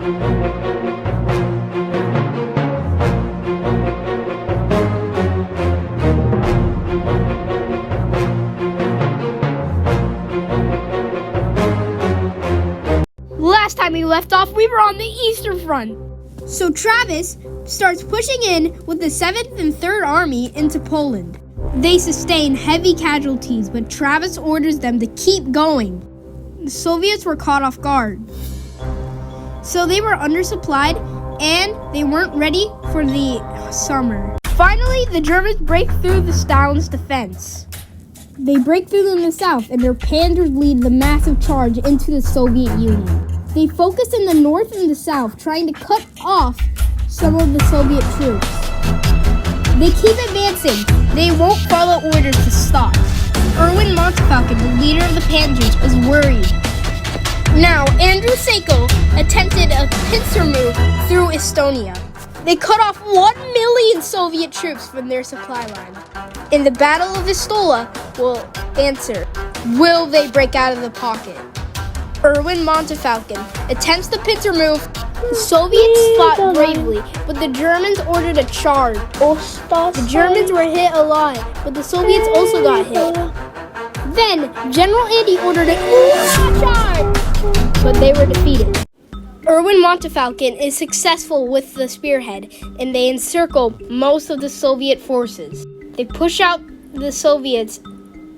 Last time we left off, we were on the Eastern Front. So Travis starts pushing in with the 7th and 3rd Army into Poland. They sustain heavy casualties, but Travis orders them to keep going. The Soviets were caught off guard. So they were undersupplied and they weren't ready for the summer. Finally, the Germans break through the Stalin's defense. They break through in the south and their panzers lead the massive charge into the Soviet Union. They focus in the north and the south, trying to cut off some of the Soviet troops. They keep advancing. They won't follow orders to stop. Erwin Montefalken, the leader of the panzers, is worried. Now, Andrew Sacco attempted a pincer move through Estonia. They cut off 1 million Soviet troops from their supply line. In the Battle of Vistula will answer, will they break out of the pocket? Erwin Montefalken attempts the pincer move. The Soviets fought bravely, but the Germans ordered a charge. The Germans were hit a lot, but the Soviets also got hit. Then, General Andy ordered a charge, but they were defeated. Erwin Montefalken is successful with the spearhead, and they encircle most of the Soviet forces. They push out the Soviets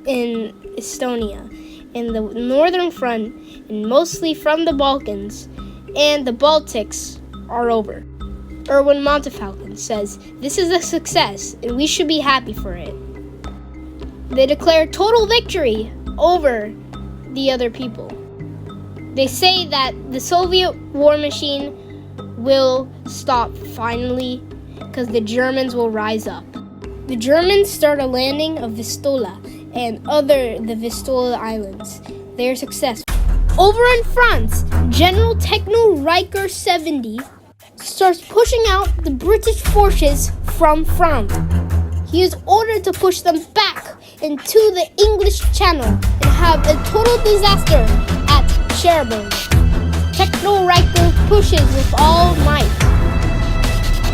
in Estonia, in the northern front, and mostly from the Balkans, and the Baltics are over. Erwin Montefalken says, "This is a success, and we should be happy for it." They declare total victory over the other people. They say that the Soviet war machine will stop finally because the Germans will rise up. The Germans start a landing of Vistula and the Vistula Islands. They are successful. Over in France, General Techno Riker 70 starts pushing out the British forces from France. He is ordered to push them back into the English Channel and have a total disaster at Cherbourg. Techno Riker pushes with all might.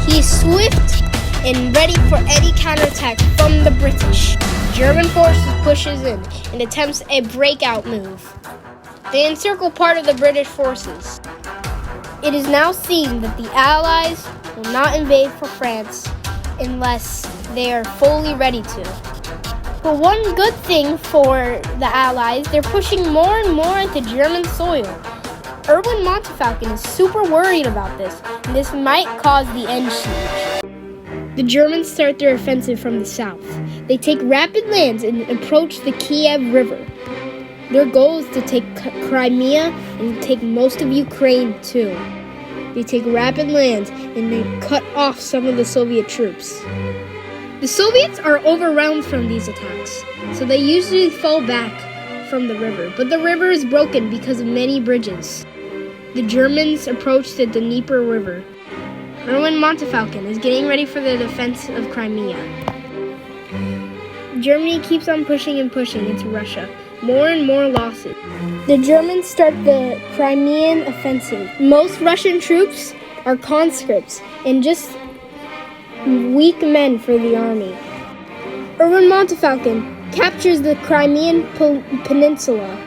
He is swift and ready for any counterattack from the British. German forces pushes in and attempts a breakout move. They encircle part of the British forces. It is now seen that the Allies will not invade for France unless they are fully ready to. But one good thing for the Allies, they're pushing more and more into German soil. Erwin Montefalken is super worried about this, and this might cause the end siege. The Germans start their offensive from the south. They take rapid lands and approach the Kiev River. Their goal is to take Crimea and take most of Ukraine too. They take rapid lands and they cut off some of the Soviet troops. The Soviets are overwhelmed from these attacks, so they usually fall back from the river. But the river is broken because of many bridges. The Germans approach the Dnieper River. Erwin Montefalken is getting ready for the defense of Crimea. Germany keeps on pushing and pushing into Russia. More and more losses. The Germans start the Crimean offensive. Most Russian troops are conscripts and just weak men for the army. Erwin Montefalken captures the Crimean Peninsula.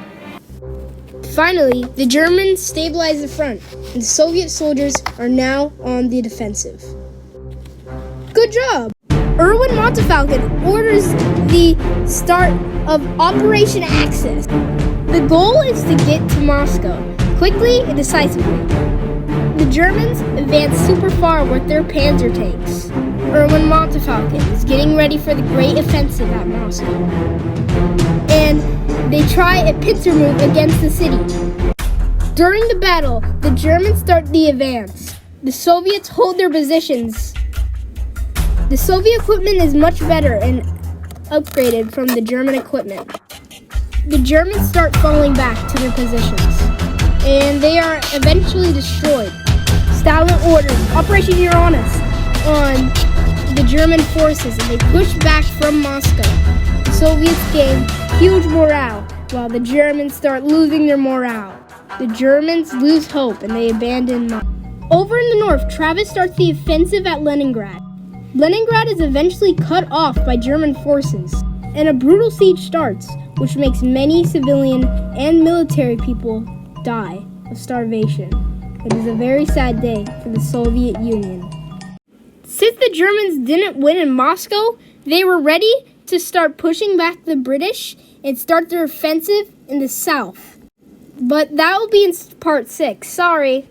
Finally, the Germans stabilize the front, and Soviet soldiers are now on the defensive. Good job! Erwin Montefalken orders the start of Operation Axis. The goal is to get to Moscow quickly and decisively. The Germans advance super far with their panzer tanks. Erwin Montefalken is getting ready for the great offensive at Moscow. And they try a pincer move against the city. During the battle, the Germans start the advance. The Soviets hold their positions. The Soviet equipment is much better and upgraded from the German equipment. The Germans start falling back to their positions, and they are eventually destroyed. Stalin orders Operation Uranus on the German forces, and they push back from Moscow. The Soviets gain huge morale, while the Germans start losing their morale. The Germans lose hope, and they abandon Moscow. Over in the north, Travis starts the offensive at Leningrad. Leningrad is eventually cut off by German forces, and a brutal siege starts, which makes many civilian and military people die of starvation. It is a very sad day for the Soviet Union. Since the Germans didn't win in Moscow, they were ready to start pushing back the British and start their offensive in the south. But that will be in part 6. Sorry.